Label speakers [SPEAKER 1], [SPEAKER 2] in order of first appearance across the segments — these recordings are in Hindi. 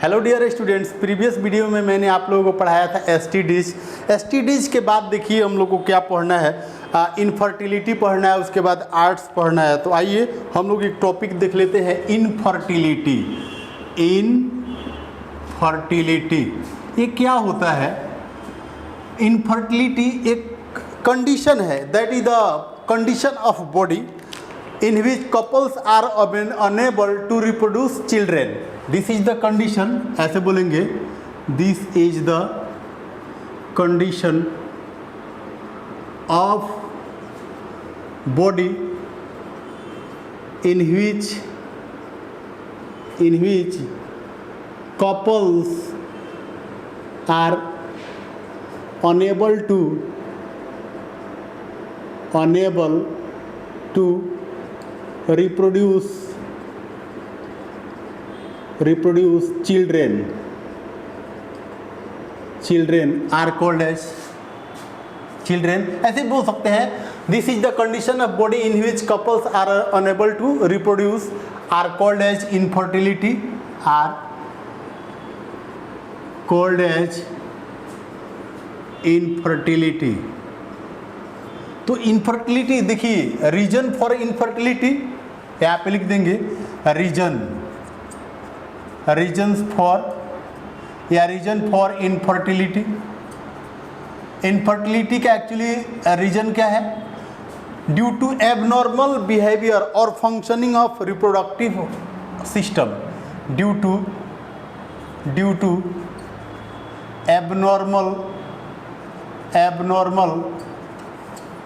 [SPEAKER 1] Hello dear students, previous video में मैंने आप लोगों को पढ़ाया था एसटीडीज। एसटीडीज के बाद देखिए हम लोग को क्या पढ़ना है, इनफर्टिलिटी पढ़ना है, उसके बाद आर्ट्स पढ़ना है। तो आइए हम लोग एक टॉपिक देख लेते हैं, इनफर्टिलिटी। इनफर्टिलिटी ये क्या होता है? इनफर्टिलिटी एक कंडीशन है, that is the condition of body in which couples are unable to reproduce children. This is the condition, ऐसे बोलेंगे, this is the condition of body in which couples are unable to reproduce children are called as children। ऐसे बोल सकते हैं, this is the condition of body in which couples are unable to reproduce are called as infertility, are called as infertility। तो इनफर्टिलिटी देखिए, रीजन फॉर इनफर्टिलिटी यहाँ पे लिख देंगे, रीजन फॉर इनफर्टिलिटी। इनफर्टिलिटी का एक्चुअली रीजन क्या है? ड्यू टू एबनॉर्मल बिहेवियर और functioning of reproductive system. Due to abnormal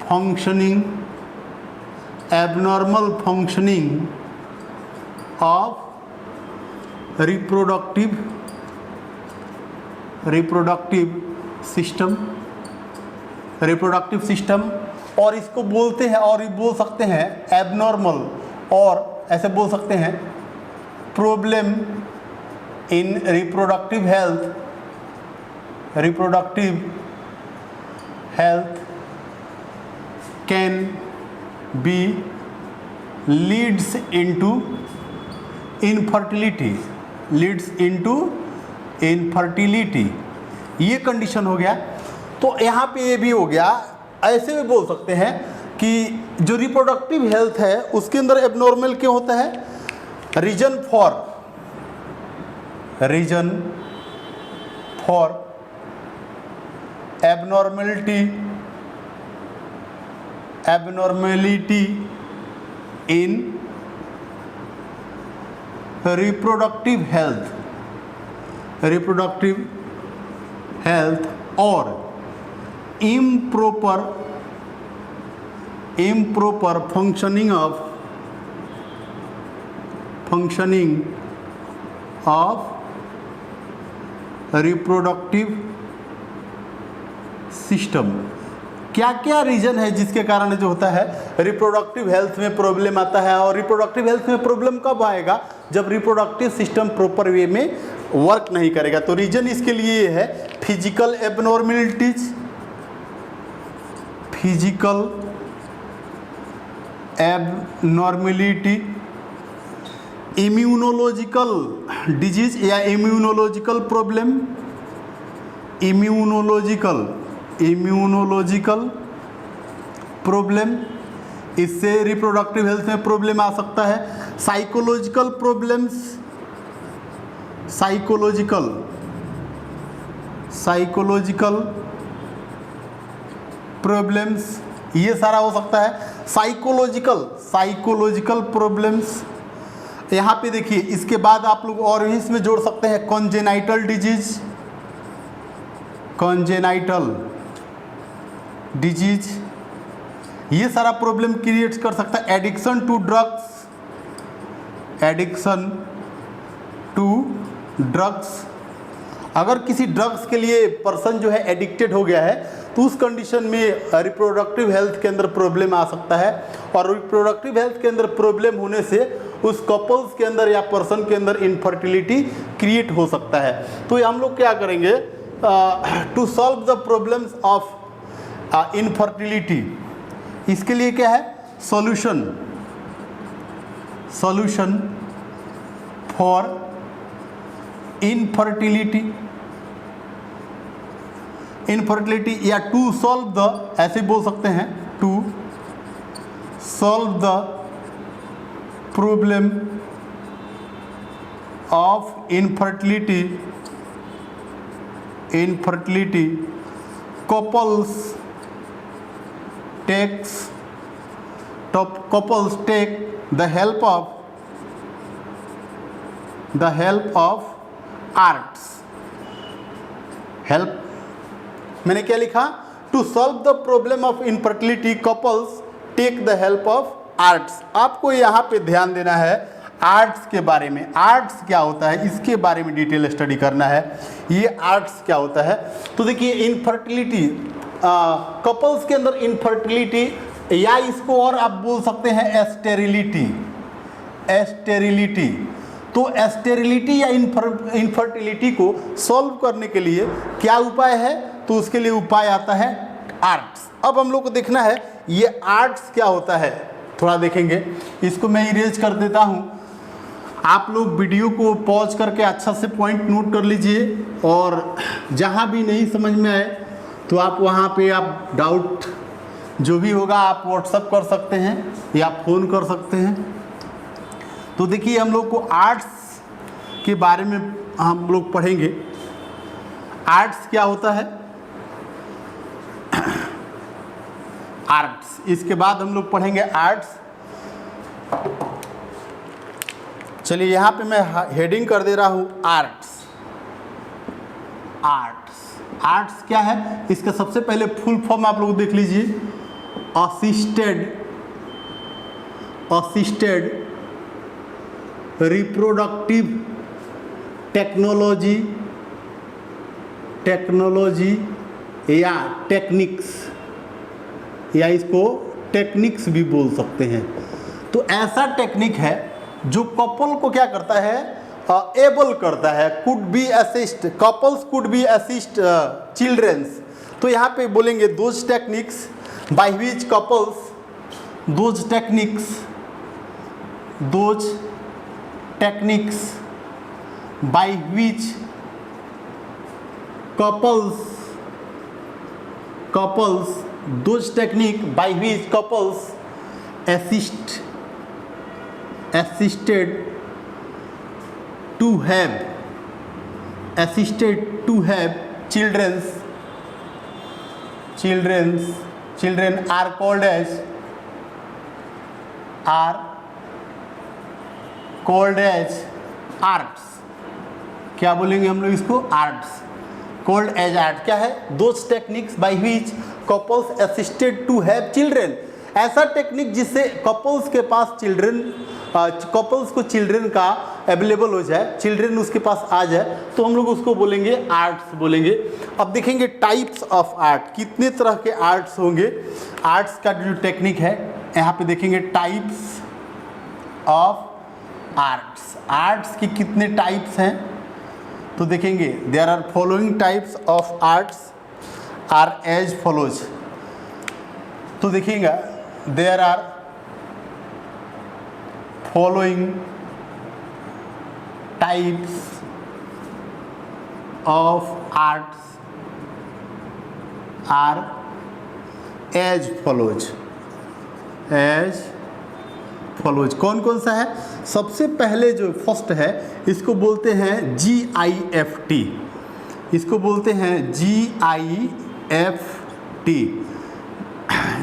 [SPEAKER 1] functioning of reproductive system। और इसको बोलते हैं, और ये बोल सकते हैं एबनॉर्मल, और ऐसे बोल सकते हैं problem in reproductive health can be leads into infertility। ये कंडीशन हो गया। तो यहाँ पे ये भी हो गया। ऐसे भी बोल सकते हैं कि जो रिप्रोडक्टिव हेल्थ है उसके अंदर एबनॉर्मल क्या होता है? Reason for abnormality in reproductive health और improper functioning of reproductive system। क्या क्या रीजन है जिसके कारण जो होता है रिप्रोडक्टिव हेल्थ में प्रॉब्लम आता है? और रिप्रोडक्टिव हेल्थ में प्रॉब्लम कब आएगा? जब रिप्रोडक्टिव सिस्टम प्रॉपर वे में वर्क नहीं करेगा। तो रीजन इसके लिए ये है, फिजिकल एबनॉर्मेलिटीज, इम्यूनोलॉजिकल डिजीज या इम्यूनोलॉजिकल प्रॉब्लम, इससे रिप्रोडक्टिव हेल्थ में प्रॉब्लम आ सकता है। साइकोलॉजिकल प्रॉब्लम्स, ये सारा हो सकता है। साइकोलॉजिकल प्रॉब्लम्स यहाँ पे देखिए। इसके बाद आप लोग और भी इसमें जोड़ सकते हैं कॉन्जेनाइटल डिजीज, ये सारा प्रॉब्लम क्रिएट कर सकता है। एडिक्शन टू ड्रग्स, अगर किसी ड्रग्स के लिए पर्सन जो है एडिक्टेड हो गया है तो उस कंडीशन में रिप्रोडक्टिव हेल्थ के अंदर प्रॉब्लम आ सकता है। और रिप्रोडक्टिव हेल्थ के अंदर प्रॉब्लम होने से उस कपल्स के अंदर या पर्सन के अंदर इनफर्टिलिटी क्रिएट हो सकता है। तो हम लोग क्या करेंगे, to solve the problems of infertility, इसके लिए क्या है सॉल्यूशन फॉर इनफर्टिलिटी या टू सॉल्व द, ऐसे बोल सकते हैं, to solve the problem of infertility couples take the help of arts. Help, मैंने क्या लिखा? To solve the problem of infertility couples take the help of arts. आपको यहाँ पे ध्यान देना है आर्ट्स के बारे में। आर्ट्स क्या होता है इसके बारे में डिटेल स्टडी करना है। ये आर्ट्स क्या होता है, तो देखिए इनफर्टिलिटी, कपल्स के अंदर इनफर्टिलिटी, या इसको और आप बोल सकते हैं एस्टेरिलिटी। तो एस्टेरिलिटी या इनफर्टिलिटी को सॉल्व करने के लिए क्या उपाय है, तो उसके लिए उपाय आता है आर्ट्स। अब हम लोग को देखना है ये आर्ट्स क्या होता है, थोड़ा देखेंगे। इसको मैं इरेज कर देता हूँ, आप लोग वीडियो को पॉज करके अच्छा से पॉइंट नोट कर लीजिए, और जहाँ भी नहीं समझ में आए तो आप वहाँ पे आप डाउट जो भी होगा आप व्हाट्सअप कर सकते हैं या फ़ोन कर सकते हैं। तो देखिए हम लोग को आर्ट्स के बारे में हम लोग पढ़ेंगे। आर्ट्स क्या होता है, आर्ट्स, इसके बाद हम लोग पढ़ेंगे आर्ट्स। चलिए यहाँ पे मैं हेडिंग कर दे रहा हूँ आर्ट्स। आर्ट्स क्या है, इसका सबसे पहले फुल फॉर्म आप लोग देख लीजिए। असिस्टेड रिप्रोडक्टिव टेक्नोलॉजी या टेक्निक्स, या इसको टेक्निक्स भी बोल सकते हैं। तो ऐसा टेक्निक है जो कपल को क्या करता है, एबल करता है, could be assist, couples could be assist childrens. तो यहाँ पे बोलेंगे those techniques by which couples, those techniques by which couples, those technique by which couples assisted to have children are called as arts। क्या बोलेंगे हम लोग इसको, आर्ट्स। कॉल्ड एज आर्ट क्या है, those techniques by which couples assisted to have children. ऐसा टेक्निक जिससे कपल्स के पास कपल्स को चिल्ड्रन का अवेलेबल हो जाए, चिल्ड्रन उसके पास आ जाए, तो हम लोग उसको बोलेंगे आर्ट्स बोलेंगे। अब देखेंगे टाइप्स ऑफ आर्ट, कितने तरह के आर्ट्स होंगे। आर्ट्स का जो टेक्निक है यहाँ पे देखेंगे टाइप्स ऑफ आर्ट्स। आर्ट्स की कितने टाइप्स हैं तो देखेंगे there are following types of arts are as follows. तो देखिएगा there are following types of arts are as follows. कौन कौन सा है, सबसे पहले जो फर्स्ट है इसको बोलते हैं GIFT, इसको बोलते हैं GIFT,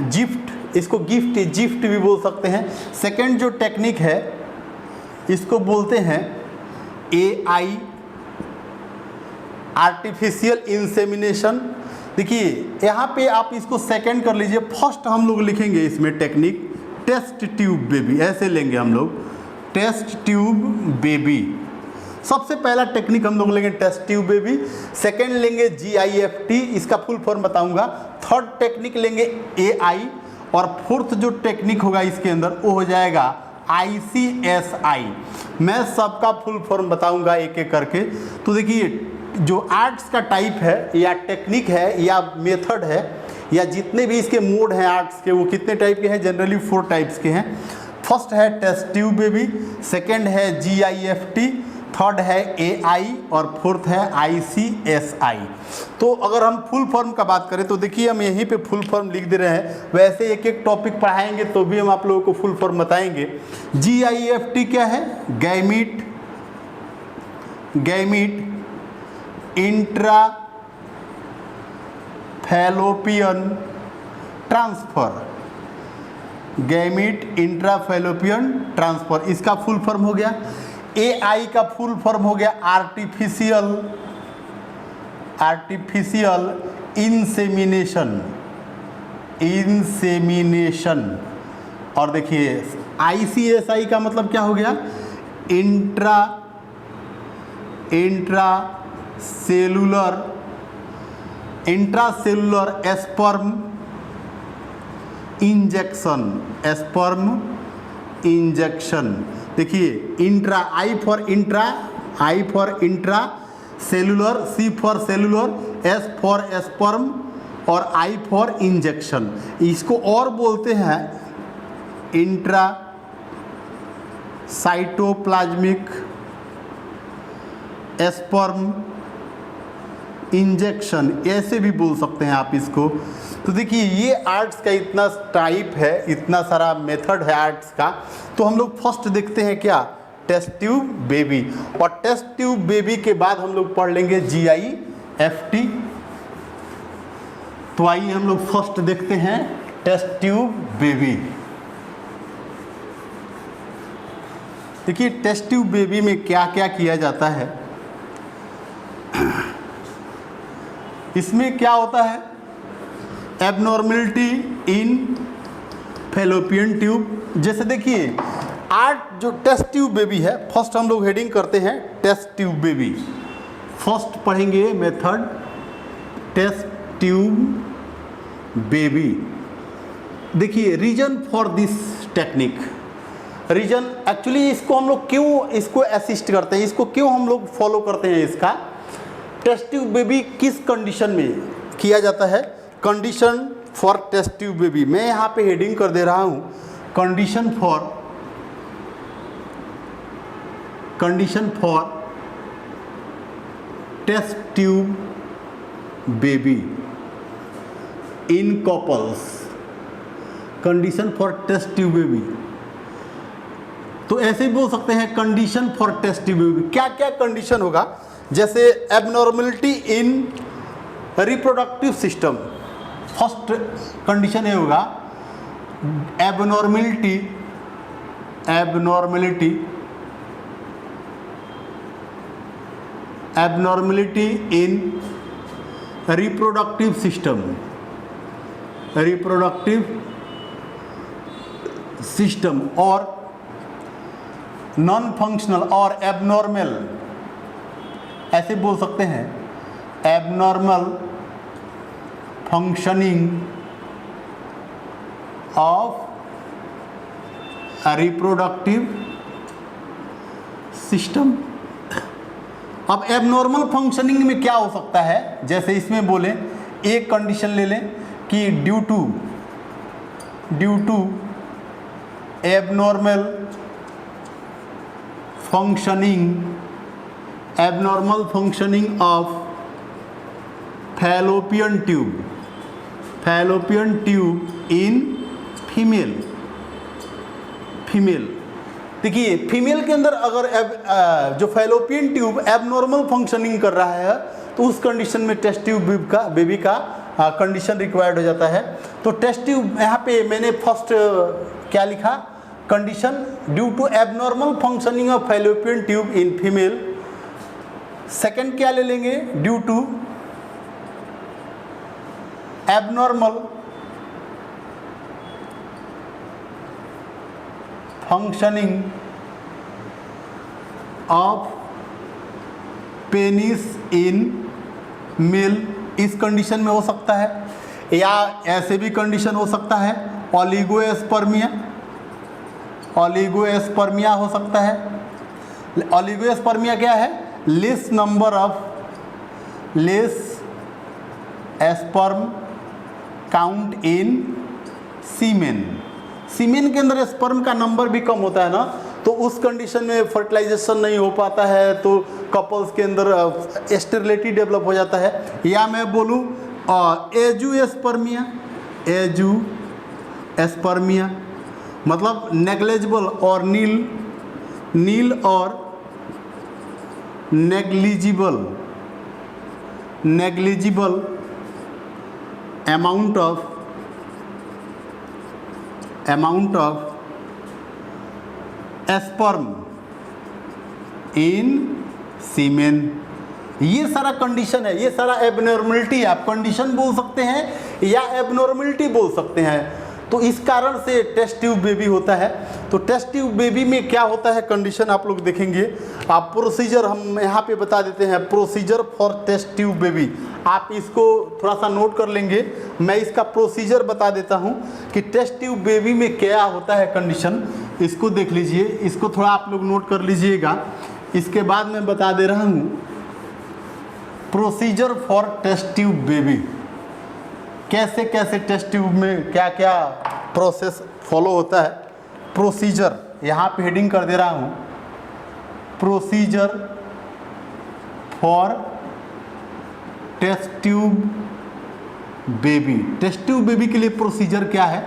[SPEAKER 1] गिफ्ट, इसको गिफ्ट भी बोल सकते हैं। सेकंड जो टेक्निक है इसको बोलते हैं AI आर्टिफिशियल इंसेमिनेशन। देखिए यहाँ पे आप इसको सेकंड कर लीजिए, फर्स्ट हम लोग लिखेंगे इसमें टेक्निक टेस्ट ट्यूब बेबी, ऐसे लेंगे हम लोग टेस्ट ट्यूब बेबी। सबसे पहला टेक्निक हम लोग लेंगे टेस्ट ट्यूब बेबी, सेकंड लेंगे GIFT, इसका फुल फॉर्म बताऊंगा। थर्ड टेक्निक लेंगे AI, और फोर्थ जो टेक्निक होगा इसके अंदर वो हो जाएगा ICSI। मैं सबका फुल फॉर्म बताऊंगा एक एक करके। तो देखिए जो आर्ट्स का टाइप है या टेक्निक है या मेथड है या जितने भी इसके मोड हैं आर्ट्स के, वो कितने टाइप के हैं, जनरली 4 टाइप्स के हैं। फर्स्ट है टेस्ट ट्यूब बेबी, सेकेंड है GIFT, थर्ड है AI और फोर्थ है ICSI। तो अगर हम फुल फॉर्म का बात करें तो देखिए हम यहीं पे फुल फॉर्म लिख दे रहे हैं, वैसे एक एक टॉपिक पढ़ाएंगे तो भी हम आप लोगों को फुल फॉर्म बताएंगे। GIFT क्या है? Gamete intra fallopian transfer, gamete intra fallopian transfer, इसका फुल फॉर्म हो गया। AI का फुल फॉर्म हो गया आर्टिफिशियल इंसेमिनेशन। और देखिए ICSI का मतलब क्या हो गया? Intracellular sperm injection. देखिए intra, I for intra, cellular, C for cellular, S for sperm और I फॉर इंजेक्शन। इसको और बोलते हैं इंट्रा साइटोप्लाज्मिक स्पर्म इंजेक्शन, ऐसे भी बोल सकते हैं आप इसको। तो देखिए ये आर्ट्स का इतना टाइप है, इतना सारा मेथड है आर्ट्स का। तो हम लोग फर्स्ट देखते हैं क्या? टेस्ट ट्यूब बेबी, और टेस्ट ट्यूब बेबी के बाद हम लोग पढ़ लेंगे GIFT। तो आइए हम लोग फर्स्ट देखते हैं टेस्ट ट्यूब बेबी। देखिए टेस्ट ट्यूब बेबी में क्या क्या किया जाता है। इसमें क्या होता है? Abnormality in fallopian tube. जैसे देखिए जो टेस्ट ट्यूब बेबी है, फर्स्ट हम लोग हेडिंग करते हैं टेस्ट ट्यूब बेबी। फर्स्ट पढ़ेंगे मेथड टेस्ट ट्यूब बेबी। देखिए reason for this technique, reason actually इसको हम लोग क्यों इसको असिस्ट करते हैं, इसको क्यों हम लोग फॉलो करते हैं? इसका टेस्ट ट्यूब बेबी किस कंडीशन में किया जाता है? Condition for test tube baby, मैं यहाँ पे हेडिंग कर दे रहा हूँ condition for test tube baby in couples. Condition for test tube baby, तो ऐसे भी बोल सकते हैं condition for test tube baby. क्या क्या कंडीशन होगा? जैसे abnormality in reproductive system, first condition ये होगा एबनॉर्मलिटी इन रिप्रोडक्टिव सिस्टम और नॉन फंक्शनल और एबनॉर्मल, ऐसे बोल सकते हैं abnormal functioning of reproductive system. अब एबनॉर्मल फंक्शनिंग में क्या हो सकता है? जैसे इसमें बोले एक कंडीशन ले लें कि due to abnormal functioning of fallopian tube in female. देखिए फीमेल के अंदर अगर जो फैलोपियन ट्यूब एबनॉर्मल फंक्शनिंग कर रहा है तो उस कंडीशन में टेस्ट ट्यूब बेबी का कंडीशन रिक्वायर्ड हो जाता है। तो टेस्ट ट्यूब यहाँ पे मैंने फर्स्ट क्या लिखा? Condition due to abnormal functioning of fallopian tube in female. Second क्या ले लेंगे? Due to abnormal functioning of penis in male. इस कंडीशन में हो सकता है, या ऐसे भी कंडीशन हो सकता है ओलिगोस्पर्मिया हो सकता है। ओलिगोस्पर्मिया क्या है? लेस स्पर्म काउंट इन सीमेन। सीमेन के अंदर स्पर्म का नंबर भी कम होता है ना, तो उस कंडीशन में फर्टिलाइजेशन नहीं हो पाता है, तो कपल्स के अंदर स्टेरिलिटी डेवलप हो जाता है। या मैं बोलूँ एजुएस्पर्मिया, एजुएस्पर्मिया मतलब नेग्लिजिबल और नील और negligible amount of sperm in semen. ये सारा कंडीशन है, ये सारा एबनॉर्मलिटी आप कंडीशन बोल सकते हैं या एबनॉर्मलिटी बोल सकते हैं। तो इस कारण से टेस्ट ट्यूब बेबी होता है। तो टेस्ट ट्यूब बेबी में क्या होता है कंडीशन आप लोग देखेंगे। आप प्रोसीजर हम यहाँ पे बता देते हैं, procedure for test tube baby. आप इसको थोड़ा सा नोट कर लेंगे, मैं इसका प्रोसीजर बता देता हूँ कि टेस्ट ट्यूब बेबी में क्या होता है कंडीशन। इसको देख लीजिए, इसको थोड़ा आप लोग नोट कर लीजिएगा। इसके बाद मैं बता दे रहा हूँ procedure for test tube baby, कैसे कैसे टेस्ट ट्यूब में क्या क्या प्रोसेस फॉलो होता है। प्रोसीजर यहाँ पे हेडिंग कर दे रहा हूँ, procedure for test tube baby. Test tube baby के लिए प्रोसीजर क्या है,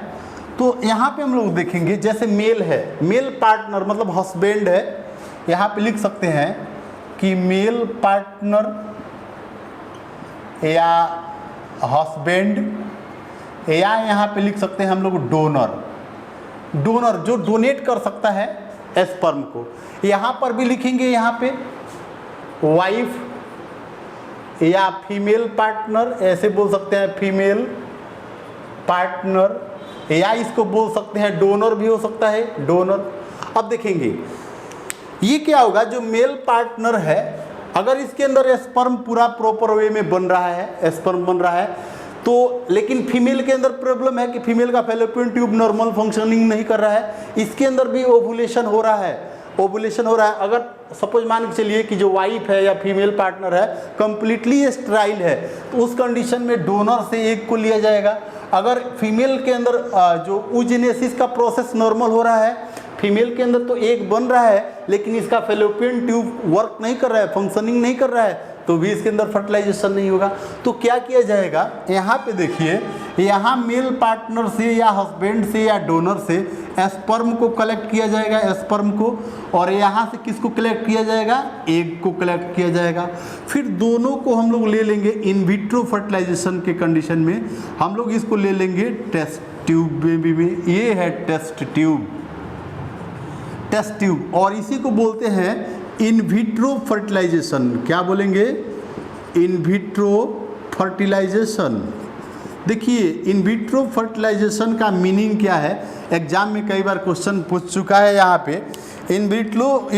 [SPEAKER 1] तो यहाँ पे हम लोग देखेंगे जैसे मेल है, मेल पार्टनर मतलब हस्बैंड है, यहाँ पे लिख सकते हैं कि मेल पार्टनर या हस्बैंड, या यहाँ पे लिख सकते हैं हम लोग डोनर जो डोनेट कर सकता है स्पर्म को। यहाँ पर भी लिखेंगे यहाँ पे वाइफ या फीमेल पार्टनर, ऐसे बोल सकते हैं फीमेल पार्टनर, या इसको बोल सकते हैं डोनर भी हो सकता है, डोनर। अब देखेंगे ये क्या होगा, जो मेल पार्टनर है अगर इसके अंदर स्पर्म पूरा प्रॉपर वे में बन रहा है, स्पर्म बन रहा है, तो लेकिन फीमेल के अंदर प्रॉब्लम है कि फीमेल का फैलोपियन ट्यूब नॉर्मल फंक्शनिंग नहीं कर रहा है, इसके अंदर भी ओवुलेशन हो रहा है, ओवुलेशन हो रहा है। अगर सपोज मान के चलिए कि जो वाइफ है या फीमेल पार्टनर है कंप्लीटली स्टेराइल है, तो उस कंडीशन में डोनर से एग को लिया जाएगा। अगर फीमेल के अंदर जो oogenesis का प्रोसेस नॉर्मल हो रहा है, फीमेल के अंदर तो एग बन रहा है लेकिन इसका फैलोपियन ट्यूब वर्क नहीं कर रहा है, फंक्शनिंग नहीं कर रहा है, तो भी इसके अंदर फर्टिलाइजेशन नहीं होगा। तो क्या किया जाएगा, यहाँ पे देखिए, यहाँ मेल पार्टनर से या हस्बैंड से या डोनर से स्पर्म को कलेक्ट किया जाएगा, स्पर्म को, और यहाँ से किसको कलेक्ट किया जाएगा, एग को कलेक्ट किया जाएगा। फिर दोनों को हम लोग ले लेंगे इन विट्रो फर्टिलाइजेशन के कंडीशन में, हम लोग इसको ले लेंगे टेस्ट ट्यूब बेबी में। ये है टेस्ट ट्यूब, और इसी को बोलते हैं इन विट्रो फर्टिलाइजेशन। क्या बोलेंगे, इन विट्रो फर्टिलाइजेशन। देखिए इन विट्रो फर्टिलाइजेशन का मीनिंग क्या है, एग्जाम में कई बार क्वेश्चन पूछ चुका है। यहाँ पे इन विट्रो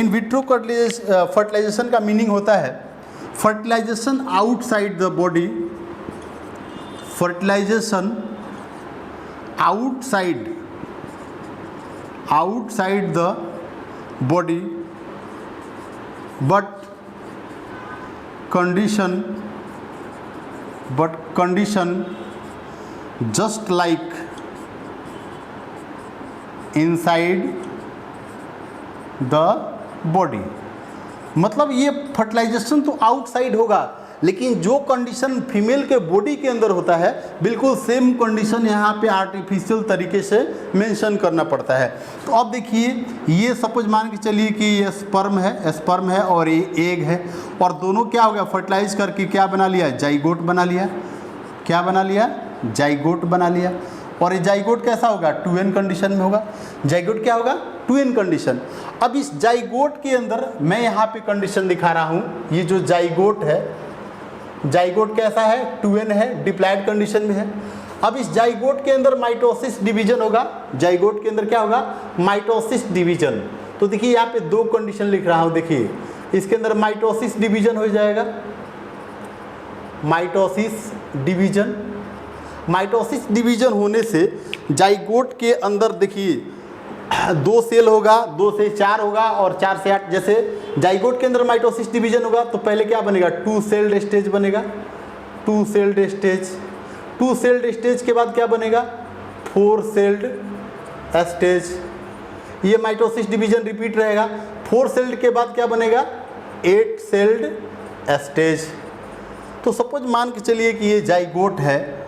[SPEAKER 1] फर्टिलाइजेशन का मीनिंग होता है fertilization outside the body, fertilization outside the body but condition just like inside the body। मतलब ये फर्टिलाइजेशन तो आउटसाइड होगा, लेकिन जो कंडीशन फीमेल के बॉडी के अंदर होता है बिल्कुल सेम कंडीशन यहाँ पे आर्टिफिशियल तरीके से मेंशन करना पड़ता है। तो अब देखिए, ये सपोज मान के चलिए कि ये स्पर्म है और ये एग है, और दोनों क्या हो गया, फर्टिलाइज करके क्या बना लिया, जाइगोट बना लिया। क्या बना लिया, जाइगोट बना लिया। और ये जाइगोट कैसा होगा, 2n कंडीशन में होगा। जाइगोट क्या होगा, 2n कंडीशन। अब इस जाइगोट के अंदर मैं यहाँ पे कंडीशन दिखा रहा हूँ, ये जो जाइगोट है, जाइगोट कैसा है, 2n है, डिप्लॉयड कंडीशन में है। अब इस जाइगोट के अंदर माइटोसिस डिवीजन होगा, जाइगोट के अंदर क्या होगा, माइटोसिस डिवीजन। तो देखिए यहाँ पे दो कंडीशन लिख रहा हूँ, देखिए इसके अंदर माइटोसिस डिवीजन हो जाएगा, माइटोसिस डिवीजन होने से जाइगोट के अंदर देखिए 2 सेल होगा, 2 से 4 होगा और 4 से 8। जैसे जाइगोट के अंदर माइटोसिस डिवीजन होगा तो पहले क्या बनेगा, 2 सेल्ड स्टेज बनेगा, 2 सेल्ड स्टेज। 2 सेल्ड स्टेज के बाद क्या बनेगा, 4 सेल्ड स्टेज। ये माइटोसिस डिवीजन रिपीट रहेगा। 4 सेल्ड के बाद क्या बनेगा, 8 सेल्ड स्टेज। तो सपोज मान के चलिए कि ये जाइगोट है,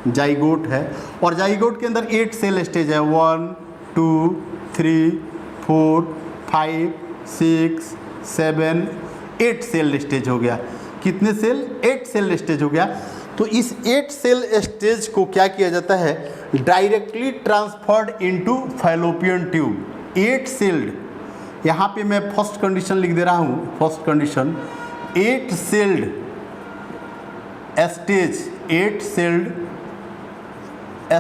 [SPEAKER 1] जाइगोट है और जाइगोट के अंदर 8 सेल स्टेज है, 1 2 3 4 5 6 7 8 सेल स्टेज हो गया। कितने सेल, 8 सेल स्टेज हो गया। तो इस 8 सेल स्टेज को क्या किया जाता है, directly transferred into fallopian tube. 8 celled, यहाँ पे मैं फर्स्ट कंडीशन लिख दे रहा हूँ, first condition 8 celled stage, 8 celled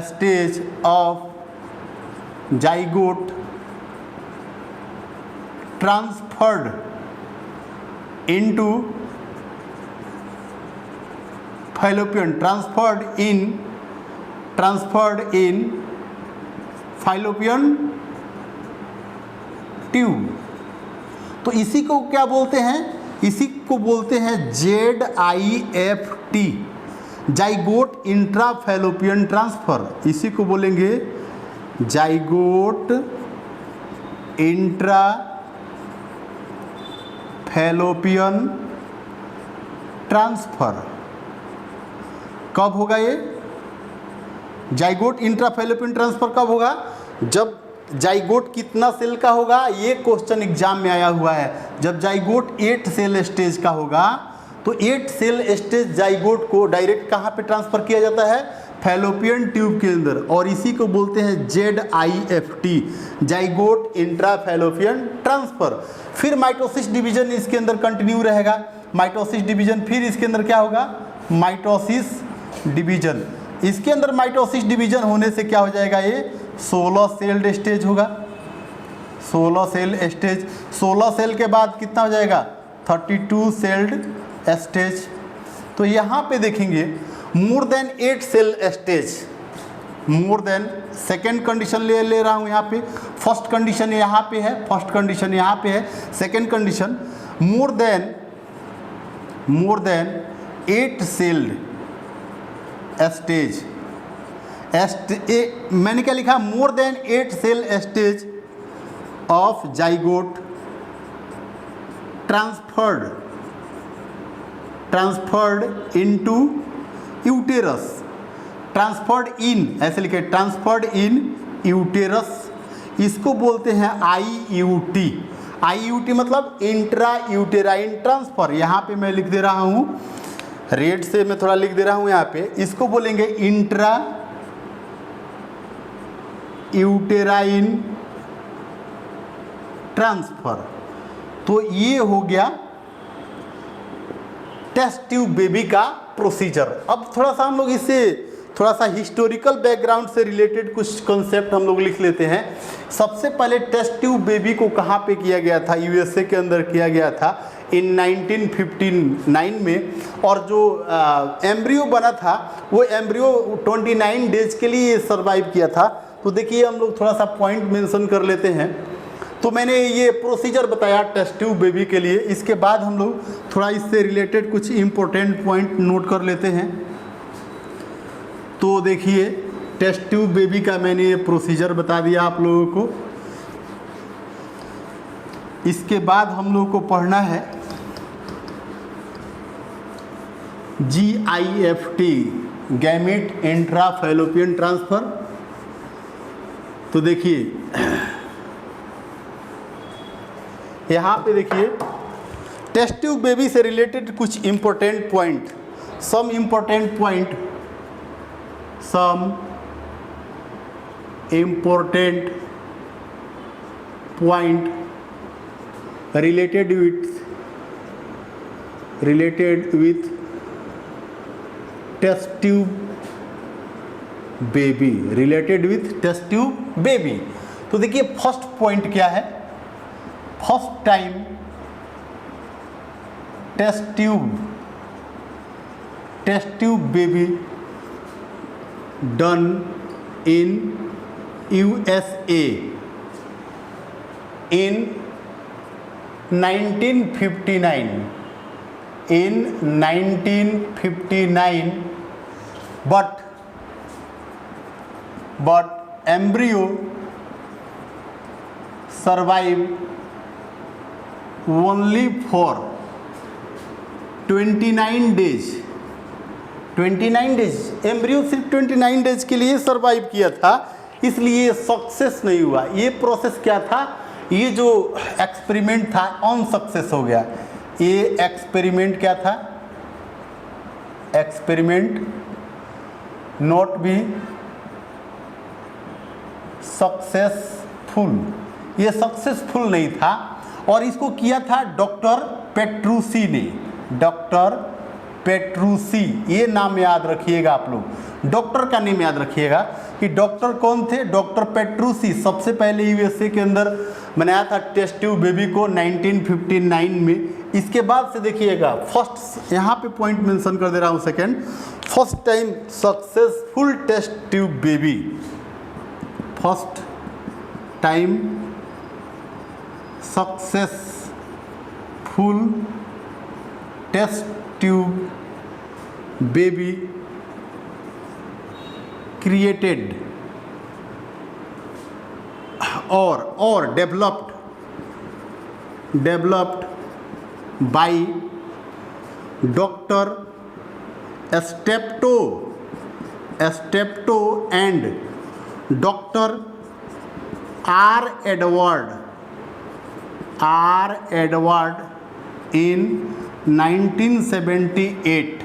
[SPEAKER 1] stage of zygote transferred into fallopian, transferred in fallopian tube. तो इसी को क्या बोलते हैं, इसी को बोलते हैं ZIFT, जाइगोट इंट्राफैलोपियन ट्रांसफर। इसी को बोलेंगे जाइगोट इंट्रा फैलोपियन ट्रांसफर। कब होगा ये जाइगोट इंट्राफैलोपियन ट्रांसफर, कब होगा, जब जाइगोट कितना सेल का होगा, ये क्वेश्चन एग्जाम में आया हुआ है। जब जाइगोट 8 सेल स्टेज का होगा तो 8 सेल स्टेज जाइगोट को डायरेक्ट कहाँ पे ट्रांसफर किया जाता है, फैलोपियन ट्यूब के अंदर, और इसी को बोलते हैं ZIFT, जाइगोट इंट्राफैलोपियन ट्रांसफर। फिर माइटोसिस डिवीजन इसके अंदर कंटिन्यू रहेगा, माइटोसिस डिवीजन, फिर इसके अंदर क्या होगा, माइटोसिस डिवीजन। इसके अंदर माइटोसिस डिवीजन होने से क्या हो जाएगा, ये 16 सेल्ड स्टेज होगा, 16 सेल स्टेज। 16 सेल के बाद कितना हो जाएगा, 32 सेल्ड स्टेज। तो यहाँ पे देखेंगे more than 8 cell stage, more than, second condition ले रहा हूँ यहाँ पे, फर्स्ट कंडीशन यहाँ पे है, फर्स्ट कंडीशन यहाँ पे है, second condition more than 8 celled stage. मैंने क्या लिखा, more than 8 cell stage of zygote transferred into uterus, transferred in, ऐसे लिखे, ट्रांसफर्ड इन यूटेरस। इसको बोलते हैं IUT। IUT मतलब इंट्रा यूटेराइन ट्रांसफर। यहाँ पे मैं लिख दे रहा हूँ, रेड से मैं थोड़ा लिख दे रहा हूँ यहाँ पे, इसको बोलेंगे इंट्रा यूटेराइन ट्रांसफर। तो ये हो गया टेस्ट ट्यूब बेबी का प्रोसीजर। अब थोड़ा सा हम लोग इससे थोड़ा सा हिस्टोरिकल बैकग्राउंड से रिलेटेड कुछ कॉन्सेप्ट हम लोग लिख लेते हैं। सबसे पहले टेस्ट ट्यूब बेबी को कहाँ पे किया गया था, USA के अंदर किया गया था इन 1959 में, और जो एम्ब्रियो बना था वो एम्ब्रियो 29 डेज के लिए सर्वाइव किया था। तो देखिए हम लोग थोड़ा सा पॉइंट मेंशन कर लेते हैं। तो मैंने ये प्रोसीजर बताया टेस्ट ट्यूब बेबी के लिए, इसके बाद हम लोग थोड़ा इससे रिलेटेड कुछ इम्पोर्टेंट पॉइंट नोट कर लेते हैं। तो देखिए टेस्ट ट्यूब बेबी का मैंने ये प्रोसीजर बता दिया आप लोगों को। इसके बाद हम लोगों को पढ़ना है GIFT, गैमेट इंट्राफैलोपियन ट्रांसफर। तो देखिए यहाँ पे देखिए टेस्ट ट्यूब बेबी से रिलेटेड कुछ important point, some important point related with test tube baby, related with test tube baby। तो देखिए फर्स्ट पॉइंट क्या है, first time test tube baby done in USA in 1959, but embryo survive only for 29 days। 29 days, embryo सिर्फ 29 डेज के लिए सर्वाइव किया था, इसलिए सक्सेस नहीं हुआ। ये प्रोसेस क्या था, ये जो एक्सपेरिमेंट था अनसक्सेस हो गया। ये एक्सपेरिमेंट क्या था, एक्सपेरिमेंट नॉट बी सक्सेसफुल, ये सक्सेसफुल नहीं था। और इसको किया था डॉक्टर पेट्रूसी ने, डॉक्टर पेट्रूसी, ये नाम याद रखिएगा आप लोग, डॉक्टर का नेम याद रखिएगा कि डॉक्टर कौन थे, डॉक्टर पेट्रूसी। सबसे पहले यूएसए के अंदर बनाया था टेस्ट ट्यूब बेबी को 1959 में। इसके बाद से देखिएगा फर्स्ट, यहाँ पे पॉइंट मेंशन कर दे रहा हूँ second, first time successful test tube baby, first time successful test tube baby created और developed by doctor Steptoe and doctor R Edward in 1978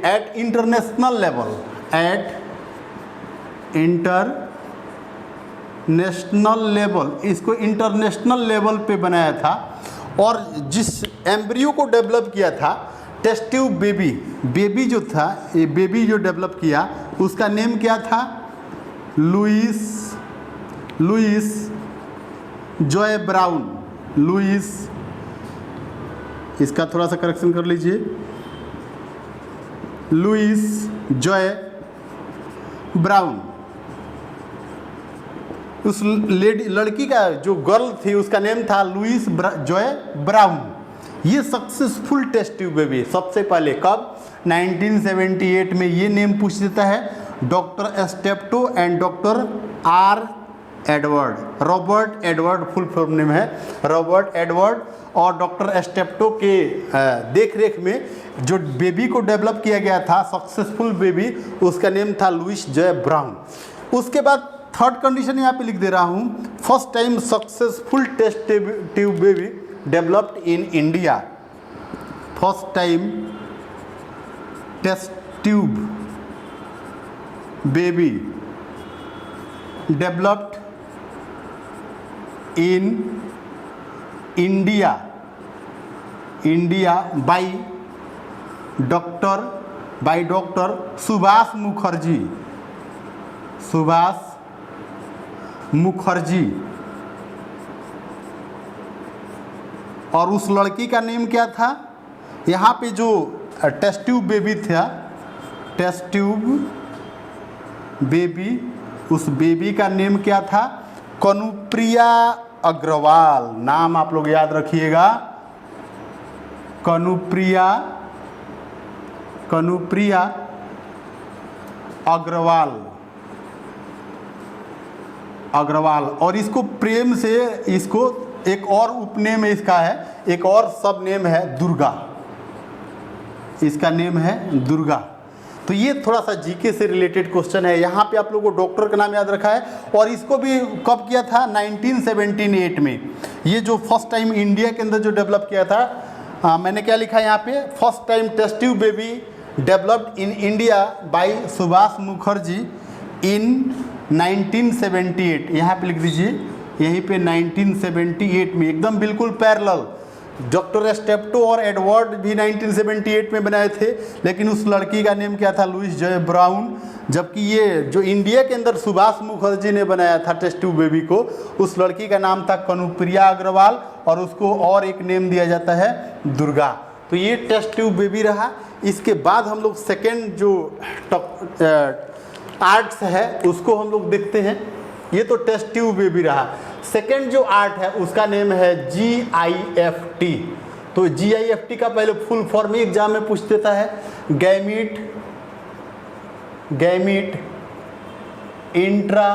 [SPEAKER 1] at international level, इसको इंटरनेशनल लेवल पे बनाया था। और जिस एम्ब्रियो को डेवलप किया था टेस्ट ट्यूब बेबी जो था, ये बेबी जो डेवलप किया उसका नेम क्या था, लुइस जॉय ब्राउन, लुइस, इसका थोड़ा सा करेक्शन कर लीजिए, लुइस जॉय ब्राउन। उस लड़की का जो गर्ल थी उसका नेम था लुइस जॉय ब्राउन। ये सक्सेसफुल टेस्ट ट्यूब बेबी सबसे पहले कब, 1978 में ये नेम पूछ देता है doctor Steptoe and doctor R Edward, Robert Edward full form name है, रॉबर्ट एडवर्ड और डॉक्टर एस्टेप्टो के देखरेख में जो बेबी को डेवलप किया गया था सक्सेसफुल बेबी, उसका नेम था लुइस जॉय ब्राउन। उसके बाद थर्ड कंडीशन यहाँ पे लिख दे रहा हूँ, first time successful test tube baby developed in India, first time test tube baby developed in India by doctor Subhash Mukherjee. और उस लड़की का नेम क्या था, यहाँ पे जो टेस्ट ट्यूब बेबी था, टेस्ट ट्यूब बेबी, उस बेबी का नेम क्या था, कनुप्रिया अग्रवाल। नाम आप लोग याद रखिएगा, कनुप्रिया अग्रवाल। और इसको प्रेम से, इसको एक और उपनेम इसका है, एक और सब नेम है दुर्गा, इसका नेम है दुर्गा। तो ये थोड़ा सा जीके से रिलेटेड क्वेश्चन है। यहाँ पे आप लोगों को डॉक्टर का नाम याद रखा है। और इसको भी कब किया था, 1978 में। ये जो फर्स्ट टाइम इंडिया के अंदर जो डेवलप किया था, मैंने क्या लिखा है यहाँ पे, first time test tube baby developed in India by Subhash Mukherjee in 1978। यहाँ पे लिख दीजिए, यहीं पे 1978 में, एकदम बिल्कुल पैरेलल। डॉक्टर एस्टेप्टो और एडवर्ड भी 1978 में बनाए थे, लेकिन उस लड़की का नेम क्या था, लुइस जॉय ब्राउन। जबकि ये जो इंडिया के अंदर सुभाष मुखर्जी ने बनाया था टेस्ट ट्यूब बेबी को, उस लड़की का नाम था कनुप्रिया अग्रवाल, और उसको और एक नेम दिया जाता है दुर्गा। तो ये टेस्ट ट्यूब बेबी रहा। इसके बाद हम लोग सेकेंड जो आर्ट्स है उसको हम लोग देखते हैं। ये तो टेस्ट ट्यूब बेबी रहा। सेकेंड जो आर्ट है उसका नेम है GIFT। तो GIFT का पहले फुल फॉर्म ही एग्जाम में पूछ देता है, गैमीट इंट्रा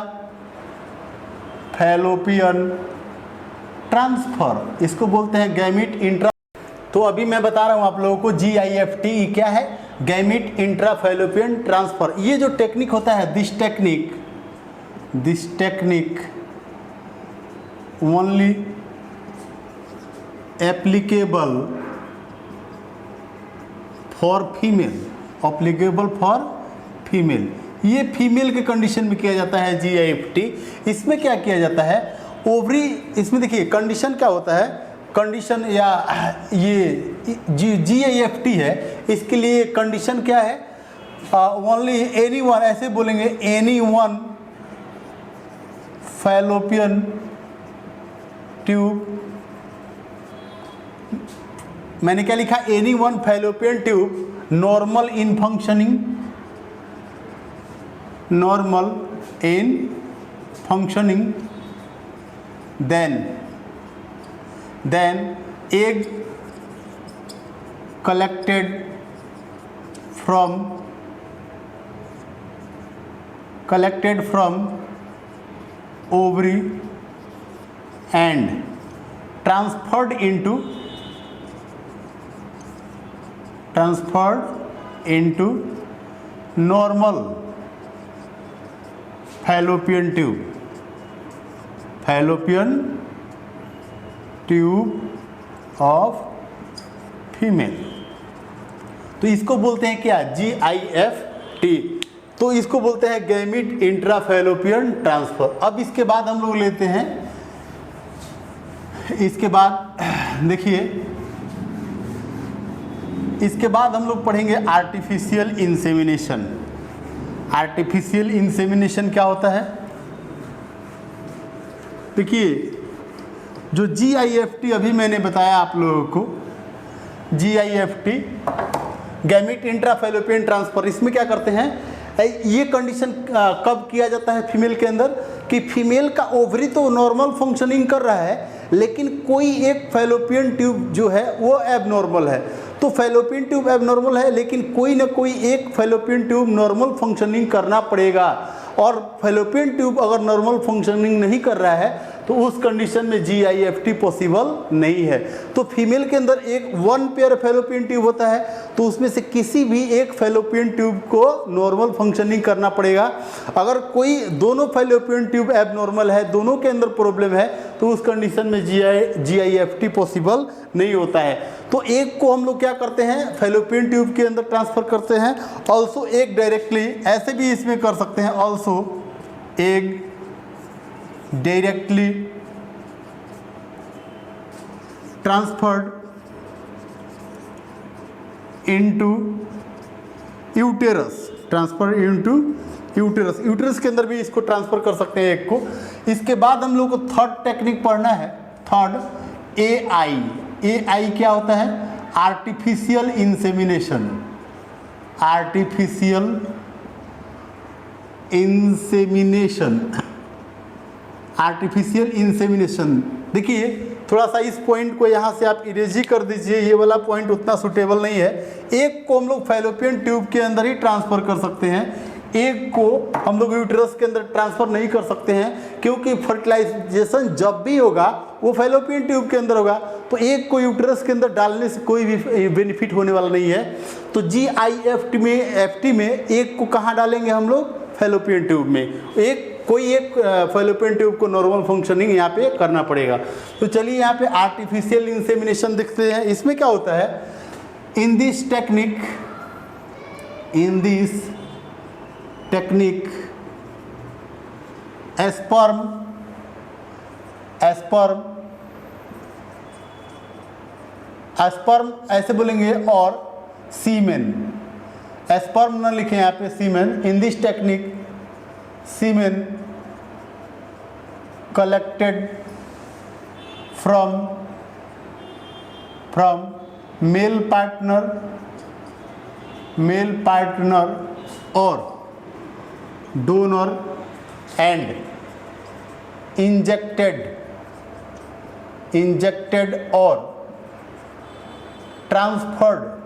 [SPEAKER 1] फैलोपियन ट्रांसफर, इसको बोलते हैं गैमीट इंट्रा। तो अभी मैं बता रहा हूँ आप लोगों को GIFT क्या है, गैमीट इंट्रा फैलोपियन ट्रांसफर। ये जो टेक्निक होता है, this technique only applicable for female, ये फीमेल के कंडीशन में किया जाता है GIFT। इसमें क्या किया जाता है, ओवरी, इसमें देखिए कंडीशन क्या होता है, कंडीशन या ये GIFT है, इसके लिए कंडीशन क्या है, ओनली एनी वन, ऐसे बोलेंगे एनी वन फैलोपियन ट्यूब, मैंने क्या लिखा, any one fallopian tube normal in functioning, then egg collected from ovary and transferred into normal fallopian tube of female. तो इसको बोलते हैं क्या, GIFT। तो इसको बोलते हैं गैमीट इंट्रा फैलोपियन ट्रांसफर। अब इसके बाद हम लोग लेते हैं, इसके बाद देखिए, इसके बाद हम लोग पढ़ेंगे आर्टिफिशियल इंसेमिनेशन। आर्टिफिशियल इंसेमिनेशन क्या होता है, देखिए जो GIFT अभी मैंने बताया आप लोगों को, GIFT gamete intra fallopian transfer, इसमें क्या करते हैं, ये कंडीशन कब किया जाता है फीमेल के अंदर, कि फीमेल का ओवरी तो नॉर्मल फंक्शनिंग कर रहा है, लेकिन कोई एक फैलोपियन ट्यूब जो है वो एबनॉर्मल है। तो फैलोपियन ट्यूब एबनॉर्मल है, लेकिन कोई ना कोई एक फैलोपियन ट्यूब नॉर्मल फंक्शनिंग करना पड़ेगा, और फैलोपियन ट्यूब अगर नॉर्मल फंक्शनिंग नहीं कर रहा है तो उस कंडीशन में GIFT पॉसिबल नहीं है। तो फीमेल के अंदर एक वन पेयर फैलोपियन ट्यूब होता है, तो उसमें से किसी भी एक फैलोपियन ट्यूब को नॉर्मल फंक्शनिंग करना पड़ेगा। अगर कोई दोनों फैलोपियन ट्यूब एबनॉर्मल है, दोनों के अंदर प्रॉब्लम है, तो उस कंडीशन में GIFT पॉसिबल नहीं होता है। तो एक को हम लोग क्या करते हैं, फैलोपियन ट्यूब के अंदर ट्रांसफर करते हैं, ऑल्सो एक डायरेक्टली, ऐसे भी इसमें कर सकते हैं, ऑल्सो एक directly transferred into uterus, uterus के अंदर भी इसको ट्रांसफर कर सकते हैं एक को। इसके बाद हम लोग को थर्ड टेक्निक पढ़ना है, थर्ड AI क्या होता है, आर्टिफिशियल इंसेमिनेशन। आर्टिफिशियल इंसेमिनेशन, देखिए थोड़ा सा इस पॉइंट को यहाँ से आप इरेज ही कर दीजिए, ये वाला पॉइंट उतना सुटेबल नहीं है। एक को हम लोग फैलोपियन ट्यूब के अंदर ही ट्रांसफर कर सकते हैं, एक को हम लोग यूटेरस के अंदर ट्रांसफर नहीं कर सकते हैं, क्योंकि फर्टिलाइजेशन जब भी होगा वो फैलोपियन ट्यूब के अंदर होगा, तो एक को यूटेरस के अंदर डालने से कोई भी बेनिफिट होने वाला नहीं है। तो GIFT में एक को कहाँ डालेंगे हम लोग, फैलोपियन ट्यूब में, कोई एक फैलोपियन ट्यूब को नॉर्मल फंक्शनिंग यहाँ पे करना पड़ेगा। तो चलिए यहाँ पे आर्टिफिशियल इंसेमिनेशन देखते हैं। इसमें क्या होता है, इन दिस टेक्निक स्पर्म ऐसे बोलेंगे, और सीमेन, स्पर्म न लिखें यहाँ पे, semen, in this technique semen collected from male partner or donor and injected or transferred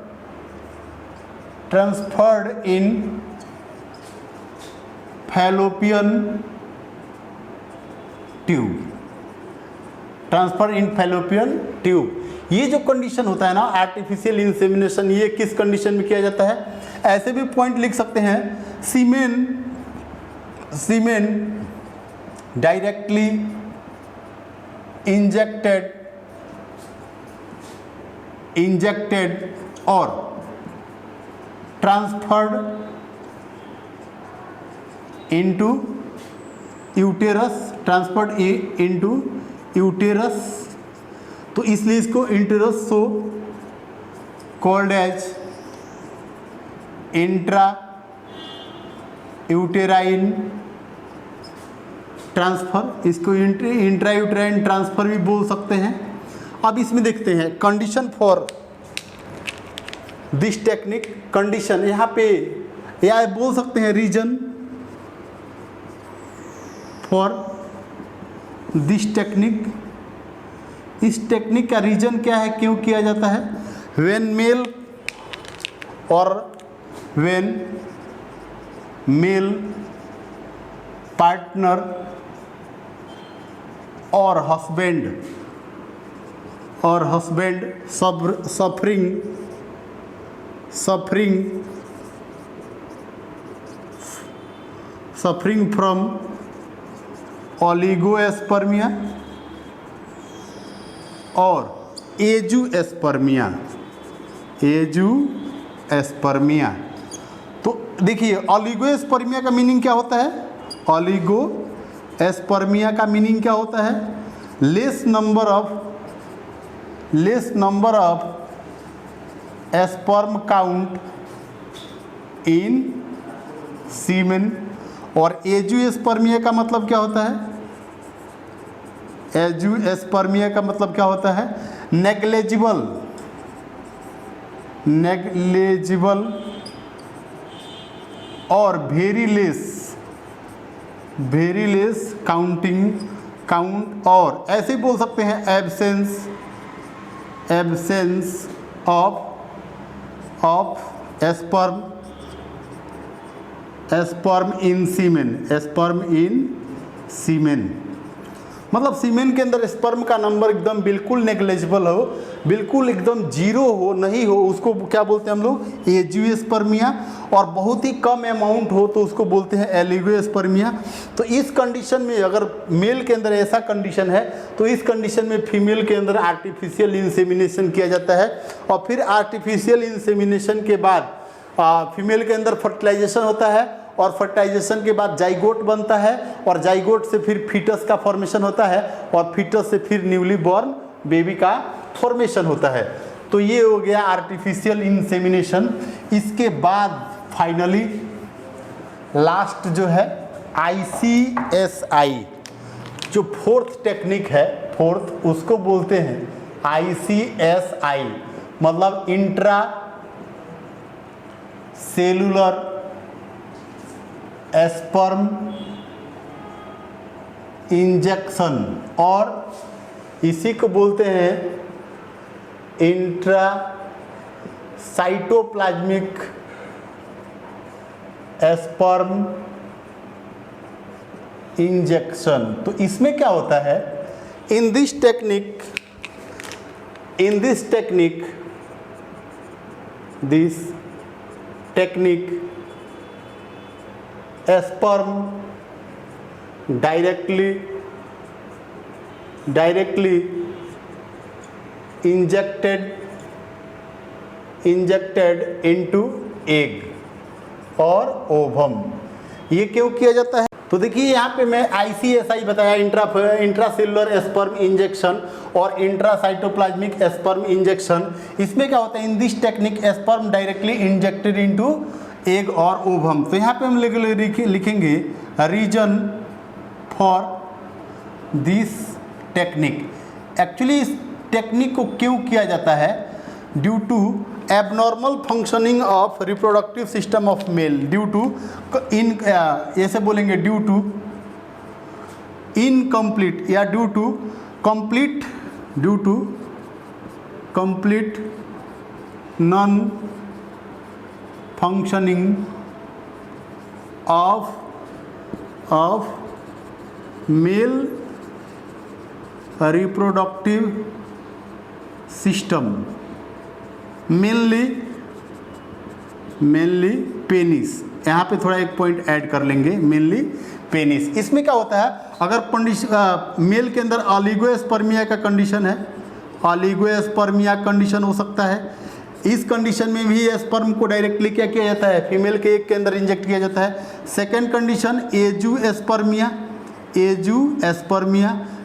[SPEAKER 1] in fallopian tube. Transfer in fallopian tube. ये जो कंडीशन होता है ना आर्टिफिशियल इंसेमिनेशन, ये किस कंडीशन में किया जाता है? ऐसे भी पॉइंट लिख सकते हैं, सीमेन डायरेक्टली इंजेक्टेड और transferred into uterus, transferred into uterus, तो इसलिए इसको इंटेरस so called as intra uterine transfer, इसको इंट्रा यूटेराइन ट्रांसफर भी बोल सकते हैं। अब इसमें देखते हैं condition for this technique, condition यहाँ पे या बोल सकते हैं रीजन फॉर दिस टेक्निक। इस टेक्निक का रीजन क्या है, क्यों किया जाता है? व्हेन मेल और व्हेन मेल पार्टनर और हस्बैंड सफरिंग फ्रॉम ओलिगोएस्पर्मिया और एजुएस्पर्मिया। तो देखिए ओलिगोएस्पर्मिया का मीनिंग क्या होता है? ओलिगोएस्पर्मिया का मीनिंग क्या होता है? Less number of sperm count in semen. और एजुएस्पर्मिया का मतलब क्या होता है? एजुएस्पर्मिया का मतलब क्या होता है? नेग्लेजिबल और वेरी लेस काउंट, और ऐसे ही बोल सकते हैं एब्सेंस ऑफ स्पर्म इन सीमेन। मतलब सीमेन के अंदर स्पर्म का नंबर एकदम बिल्कुल नेग्लेजिबल हो, बिल्कुल एकदम जीरो हो, नहीं हो, उसको क्या बोलते हैं हम लोग? एजुएस्पर्मिया। और बहुत ही कम अमाउंट हो तो उसको बोलते हैं एलिगोएस्पर्मिया। तो इस कंडीशन में अगर मेल के अंदर ऐसा कंडीशन है तो इस कंडीशन में फीमेल के अंदर आर्टिफिशियल इंसेमिनेशन किया जाता है। और फिर आर्टिफिशियल इंसेमिनेशन के बाद फीमेल के अंदर फर्टिलाइजेशन होता है और फर्टिलाइजेशन के बाद जाइगोट बनता है और जाइगोट से फिर फीटस का फॉर्मेशन होता है और फीटस से फिर न्यूली बॉर्न बेबी का फॉर्मेशन होता है। तो ये हो गया आर्टिफिशियल इंसेमिनेशन। इसके बाद फाइनली लास्ट जो है ICSI, जो फोर्थ टेक्निक है, फोर्थ उसको बोलते हैं ICSI, मतलब इंट्रा सेलुलर स्पर्म इंजेक्शन, और इसी को बोलते हैं इंट्रा साइटोप्लाज्मिक स्पर्म इंजेक्शन। तो इसमें क्या होता है? In this technique sperm directly injected into egg और ओवम। ये क्यों किया जाता है? तो देखिए यहाँ पे मैं ICSI बताया, इंट्रासेलुलर स्पर्म इंजेक्शन और इंट्रासाइटोप्लाज्मिक स्पर्म इंजेक्शन। इसमें क्या होता है? In this technique sperm directly injected into egg और ओवम। तो यहाँ पे हम लिखेंगे reason for this technique. Actually इस टेक्निक को क्यों किया जाता है? Due to abnormal functioning of reproductive system of male, due to ऐसे बोलेंगे ड्यू टू इनकम्प्लीट या due to complete non functioning of male reproductive system, mainly penis. यहाँ पे थोड़ा एक पॉइंट ऐड कर लेंगे, मेनली पेनिस। इसमें क्या होता है, अगर मेल के अंदर ऑलिगोस्पर्मिया का कंडीशन है, ऑलिगोस्पर्मिया कंडीशन हो सकता है, इस कंडीशन में भी स्पर्म को डायरेक्टली क्या किया जाता है, फीमेल के एग के अंदर इंजेक्ट किया जाता है। सेकेंड कंडीशन एजुस्पर्मिया,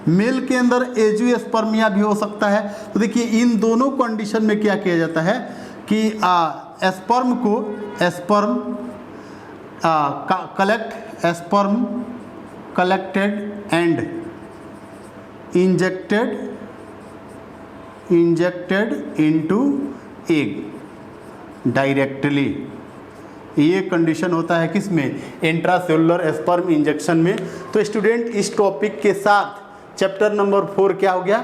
[SPEAKER 1] मेल के अंदर एजुस्पर्मिया भी हो सकता है। तो देखिए इन दोनों कंडीशन में क्या किया जाता है कि sperm collected and injected into egg directly. ये कंडीशन होता है किसमें, इंट्रासेलुलर स्पर्म इंजेक्शन में। तो स्टूडेंट इस टॉपिक के साथ चैप्टर नंबर 4 क्या हो गया,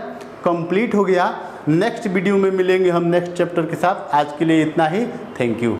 [SPEAKER 1] कंप्लीट हो गया। नेक्स्ट वीडियो में मिलेंगे हम नेक्स्ट चैप्टर के साथ। आज के लिए इतना ही, थैंक यू।